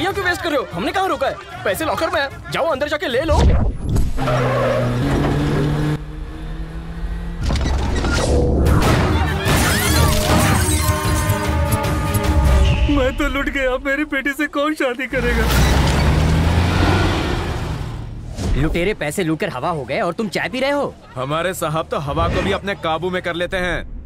गाड़ियाँ क्यों वेस्ट कर रहे हो? हमने कहाँ रोका है? पैसे लॉकर में है, जाओ अंदर जाके ले लो। मैं तो लुट गया, मेरी बेटी से कौन शादी करेगा? लुटेरे पैसे लूटकर हवा हो गए और तुम चाय पी रहे हो? हमारे साहब तो हवा को भी अपने काबू में कर लेते हैं।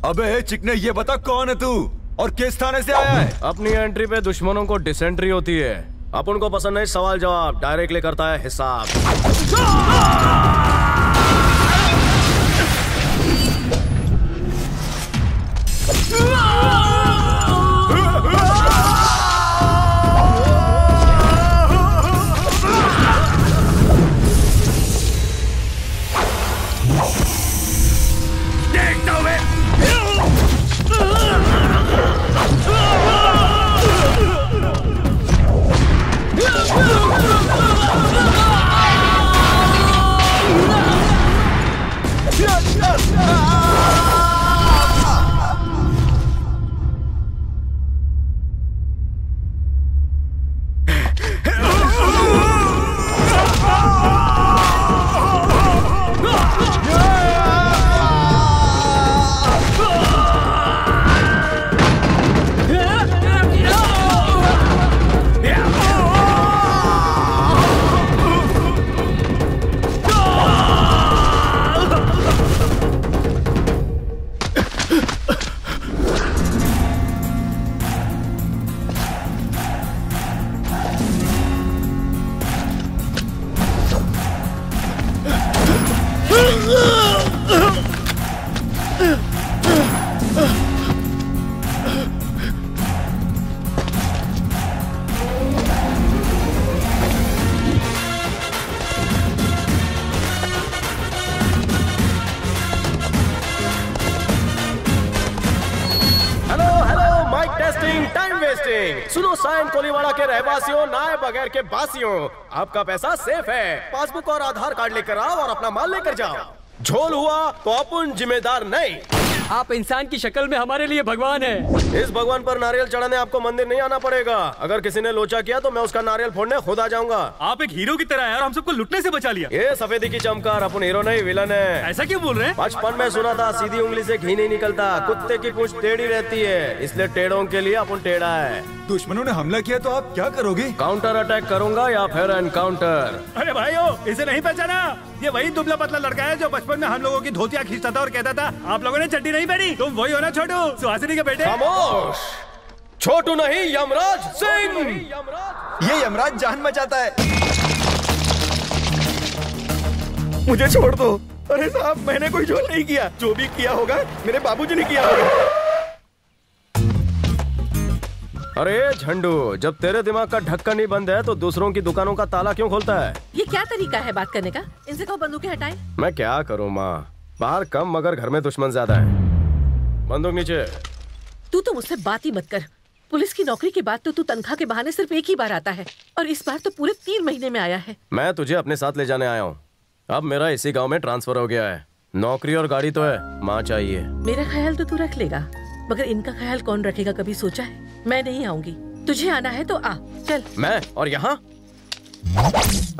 अबे चिकने, ये बता कौन है तू और किस थाने से आया है? अपनी एंट्री पे दुश्मनों को डिसेंट्री होती है। अपन को पसंद नहीं सवाल जवाब, डायरेक्टली करता है हिसाब। सुनो साइन कोलीवाड़ा के रहवासियों, नाए बगैर के बासियों, आपका पैसा सेफ है। पासबुक और आधार कार्ड लेकर आओ और अपना माल लेकर जाओ। झोल हुआ तो अपन जिम्मेदार नहीं। आप इंसान की शक्ल में हमारे लिए भगवान है। इस भगवान पर नारियल चढ़ाने आपको मंदिर नहीं आना पड़ेगा। अगर किसी ने लोचा किया तो मैं उसका नारियल फोड़ने खुद आ जाऊंगा। आप एक हीरो की तरह है और हम सबको लुटने से बचा लिया। ये सफेदी की चमकार, अपन हीरो नहीं विलन है। ऐसा क्यों बोल रहे हैं? बचपन में सुना था सीधी उंगली से घी नहीं निकलता, कुत्ते की पूंछ टेढ़ी रहती है, इसलिए टेढ़ों के लिए अपन टेढ़ा है। दुश्मनों ने हमला किया तो आप क्या करोगे? काउंटर अटैक करूंगा या फिर एनकाउंटर। अरे भाइयों, इसे नहीं पहचाना? ये वही दुबला पतला लड़का है जो बचपन में हम लोगों की धोतियां खींचता था और कहता था आप लोगों ने चड्डी नहीं पहनी। तुम वही हो ना छोटू, सुहासिनी के बेटे? खामोश, छोटू नहीं यमराज सिंह। ये यमराज जान बचाता है। मुझे छोड़ दो। अरे साहब, मैंने कोई झोल नहीं किया। जो भी किया होगा मेरे बाबूजी ने किया होगा। अरे झंडू, जब तेरे दिमाग का ढक्कन ही बंद है तो दूसरों की दुकानों का ताला क्यों खोलता है? ये क्या तरीका है बात करने का? इनसे कहो बंदूकें हटाएं। मैं क्या करूं माँ, बाहर कम मगर घर में दुश्मन ज्यादा है। बंदूक नीचे। तू तो मुझसे बात ही मत कर। पुलिस की नौकरी के बाद तो तू तनख्वाह के बहाने सिर्फ एक ही बार आता है और इस बार तो पूरे 3 महीने में आया है। मैं तुझे अपने साथ ले जाने आया हूँ। अब मेरा इसी गाँव में ट्रांसफर हो गया है। नौकरी और गाड़ी तो है, माँ चाहिए। मेरा ख्याल तो तू रख लेगा, मगर इनका ख्याल कौन रखेगा कभी सोचा है? मैं नहीं आऊंगी। तुझे आना है तो आ, चल। मैं और यहाँ?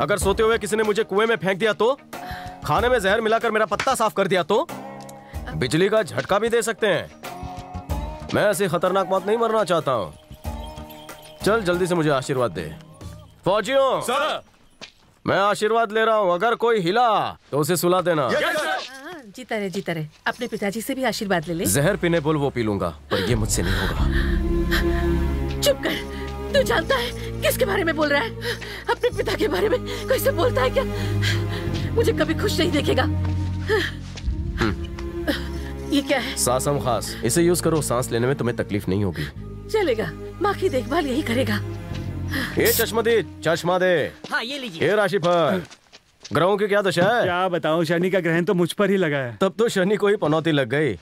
अगर सोते हुए किसी ने मुझे कुएं में फेंक दिया तो? खाने में जहर मिलाकर मेरा पत्ता साफ कर दिया तो? बिजली का झटका भी दे सकते हैं। मैं ऐसी खतरनाक मौत नहीं मरना चाहता हूँ। चल जल्दी से मुझे आशीर्वाद दे। फौजियों, सर, मैं आशीर्वाद ले रहा हूँ। अगर कोई हिला तो उसे सुला देना। जीता रहे, जीता रहे। अपने पिताजी से भी आशीर्वाद ले ले। जहर पीने बोल, वो पी लूंगा, पर ये मुझसे नहीं होगा। चुप कर। तू जानता है किसके बारे में बोल रहा है? अपने पिता के बारे में कोई से बोलता है क्या? मुझे कभी खुश नहीं देखेगा। ये क्या है? सासम खास, इसे यूज करो। सांस लेने में तुम्हें तकलीफ नहीं होगी। चलेगा, माँ की देखभाल यही करेगा। ये चश्मा दे, चश्मा दे। हाँ ये लीजिए। ये राशिफल, ग्रहों की क्या दशा है? क्या बताऊं, शनि का ग्रहण तो मुझ पर ही लगा है। तब तो शनि को ही पनौती लग गई।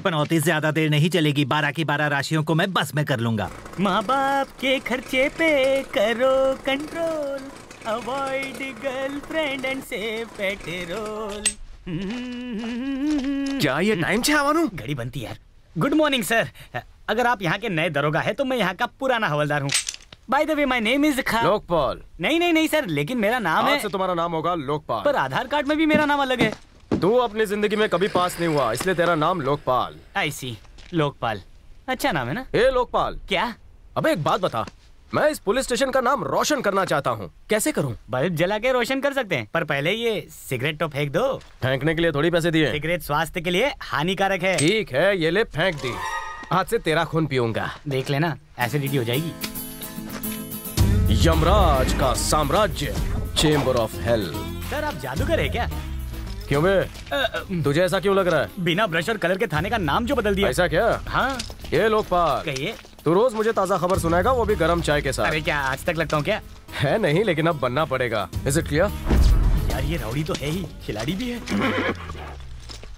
पनौती ज्यादा देर नहीं चलेगी। 12 की 12 राशियों को मैं बस में कर लूंगा। माँ बाप के खर्चे पे करो control, avoid girlfriend and save petrol. क्या ये टाइम छे आवानू? घड़ी बनती है यार। Good morning sir. अगर आप यहाँ के नए दरोगा है तो मैं यहाँ का पुराना हवलदार हूँ। By the way my name is Lokpal. नहीं सर, लेकिन मेरा नाम है। आज से तुम्हारा नाम होगा लोकपाल। पर आधार कार्ड में भी मेरा नाम अलग है। तू अपनी जिंदगी में कभी पास नहीं हुआ, इसलिए तेरा नाम लोकपाल। आई सी, लोकपाल अच्छा नाम है ना? ए लोकपाल, क्या? अबे एक बात बता, मैं इस पुलिस स्टेशन का नाम रोशन करना चाहता हूँ। कैसे करूँ? बल्ब जला के रोशन कर सकते हैं, पर पहले ये सिगरेट तो फेंक दो। फेंकने के लिए थोड़ी पैसे दिए। सिगरेट स्वास्थ्य के लिए हानिकारक है। ठीक है, ये ले फेंक दी। आज से तेरा खून पीऊंगा। देख लेना, एसिडिटी हो जाएगी। यमराज का साम्राज्य, चेंबर ऑफ हेल। सर आप जादूगर है क्या? क्यों बे? तुझे ऐसा क्यों लग रहा है? बिना ब्रश और कलर के थाने का नाम जो बदल दिया। ऐसा क्या? हाँ। ये लोकपाल, कहिए। तू रोज मुझे ताजा खबर सुनाएगा, वो भी गरम चाय के साथ। अरे क्या आज तक लगता हूँ क्या? है नहीं, लेकिन अब बनना पड़ेगा। Is it clear? यार ये राउडी तो है ही, खिलाड़ी भी है।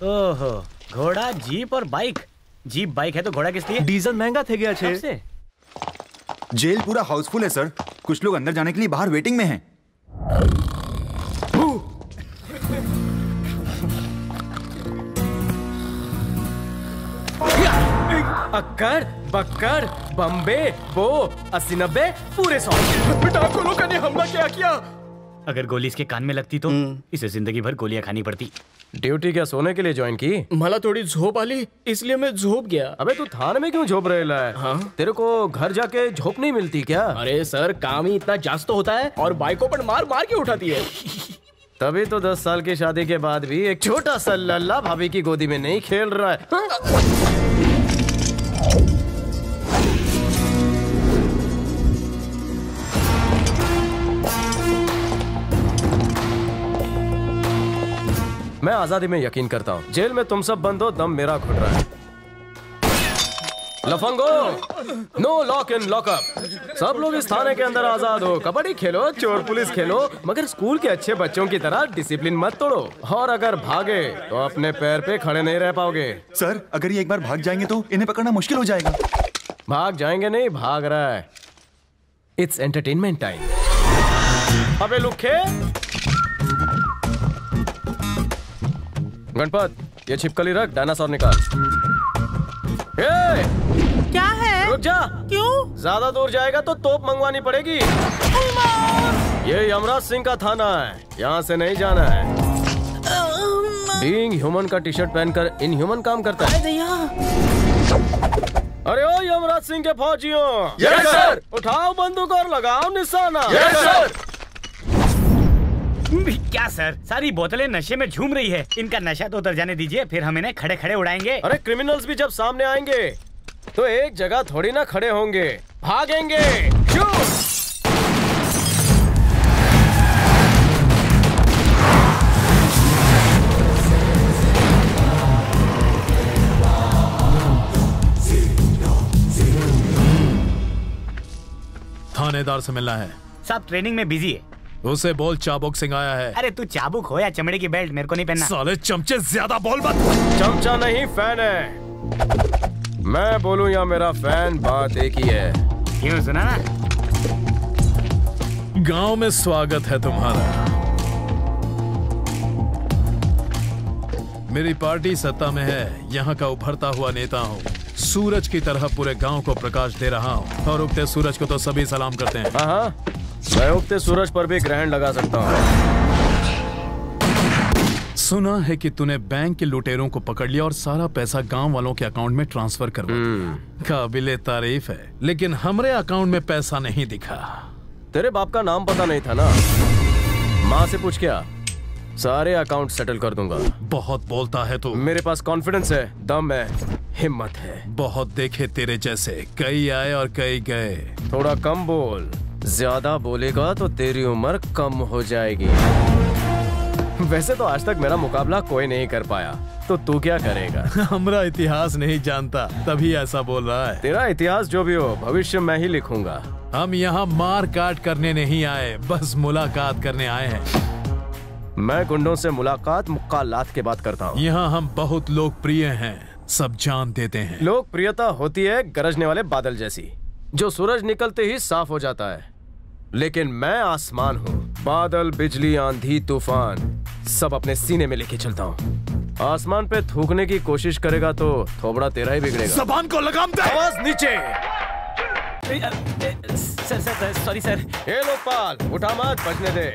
ओहो, घोड़ा, जीप और बाइक। जीप बाइक है तो घोड़ा किस लिए? डीजल महंगा थे गया छे। से जेल पूरा हाउसफुल है सर। कुछ लोग अंदर जाने के लिए बाहर वेटिंग में हैं। अक्कड़, बक्कड़, बम्बे, बो, 80-90 पूरे 100। डाकुओं का ने हमला क्या किया? अगर गोली इसके कान में लगती तो इसे जिंदगी भर गोलियां खानी पड़ती। ड्यूटी क्या सोने के लिए ज्वाइन की? मला थोड़ी झोप आली, इसलिए मैं झोप गया। अबे तू थाने में क्यों झोप रहेला है? हाँ? तेरे को घर जाके झोप नहीं मिलती क्या? अरे सर, काम ही इतना जास्त होता है और बाइकों पर मार मार के उठाती है। तभी तो 10 साल की शादी के बाद भी एक छोटा सा लल्ला भाभी की गोदी में नहीं खेल रहा है। मैं आजादी में यकीन करता हूँ। जेल में तुम सब बंद हो, दम मेरा घुट रहा है। लफंगो, नो लॉक इन लॉकअप। सब लोग इस थाने के अंदर आजाद हो। कबड्डी खेलो, चोर पुलिस खेलो, मगर स्कूल के अच्छे बच्चों की तरह डिसिप्लिन मत तोड़ो। और अगर भागे तो अपने पैर पे खड़े नहीं रह पाओगे। सर, अगर ये एक बार भाग जाएंगे तो इन्हें पकड़ना मुश्किल हो जाएगा। भाग जाएंगे नहीं, भाग रहा है। It's entertainment time. अबे लुखे, गणपत, ये छिपकली रख, डायनासोर निकाल। क्या है? रुक जा। क्यों? ज्यादा दूर जाएगा तो तोप मंगवानी पड़ेगी। ये यमराज सिंह का थाना है, यहाँ से नहीं जाना है। बीइंग ह्यूमन का टी शर्ट पहनकर इनह्यूमन काम करता है। अरे ओ यमराज सिंह के फौजियों, यस सर। उठाओ बंदूक और लगाओ निशाना। Yes sir. क्या सर, सारी बोतलें नशे में झूम रही है। इनका नशा तो उतर जाने दीजिए, फिर हम इन्हें खड़े खड़े उड़ाएंगे। अरे क्रिमिनल्स भी जब सामने आएंगे तो एक जगह थोड़ी ना खड़े होंगे, भागेंगे। शूट! थानेदार से मिलना है। सब ट्रेनिंग में बिजी है। उसे बोल चाबुक सिंह आया है। अरे तू चाबुक हो या चमड़े की बेल्ट, मेरे को नहीं पहनना। साले चमचे ज्यादा बोल मत। चमचा नहीं फैन है। मैं बोलूं या मेरा फैन, बात एक ही है। क्यों, सुना ना? गांव में स्वागत है तुम्हारा। मेरी पार्टी सत्ता में है, यहाँ का उभरता हुआ नेता हूँ। सूरज की तरह पूरे गांव को प्रकाश दे रहा हूँ और उगते सूरज को तो सभी सलाम करते हैं। हाँ, मैं उगते सूरज पर भी ग्रहण लगा सकता हूँ। सुना है कि तूने बैंक के लुटेरों को पकड़ लिया और सारा पैसा गांव वालों के अकाउंट में ट्रांसफर करवा दिया। काबिले तारीफ है, लेकिन हमरे अकाउंट में पैसा नहीं दिखा। तेरे बाप का नाम पता नहीं था ना? माँ से पूछ क्या, सारे अकाउंट सेटल कर दूंगा। बहुत बोलता है तू। मेरे पास कॉन्फिडेंस है, दम है, हिम्मत है। बहुत देखे तेरे जैसे, कई आए और कई गए। थोड़ा कम बोल, ज्यादा बोलेगा तो तेरी उम्र कम हो जाएगी। वैसे तो आज तक मेरा मुकाबला कोई नहीं कर पाया, तो तू क्या करेगा? हमारा इतिहास नहीं जानता, तभी ऐसा बोल रहा है। तेरा इतिहास जो भी हो, भविष्य मैं ही लिखूंगा। हम यहाँ मार काट करने नहीं आए, बस मुलाकात करने आए हैं। मैं गुंडों से मुलाकात मुक्कालात के बात करता हूँ। यहाँ हम बहुत लोकप्रिय हैं, सब जान देते हैं। लोकप्रियता होती है गरजने वाले बादल जैसी, जो सूरज निकलते ही साफ हो जाता है। लेकिन मैं आसमान हूँ, बादल, बिजली, आंधी, तूफान सब अपने सीने में लेके चलता हूँ। आसमान पे थूकने की कोशिश करेगा तो थोबड़ा तेरा ही बिगड़ेगा। ज़बान को लगाम दे। आवाज नीचे। Sir sorry sir. ये लोकपाल, उठा मत, बचने दे।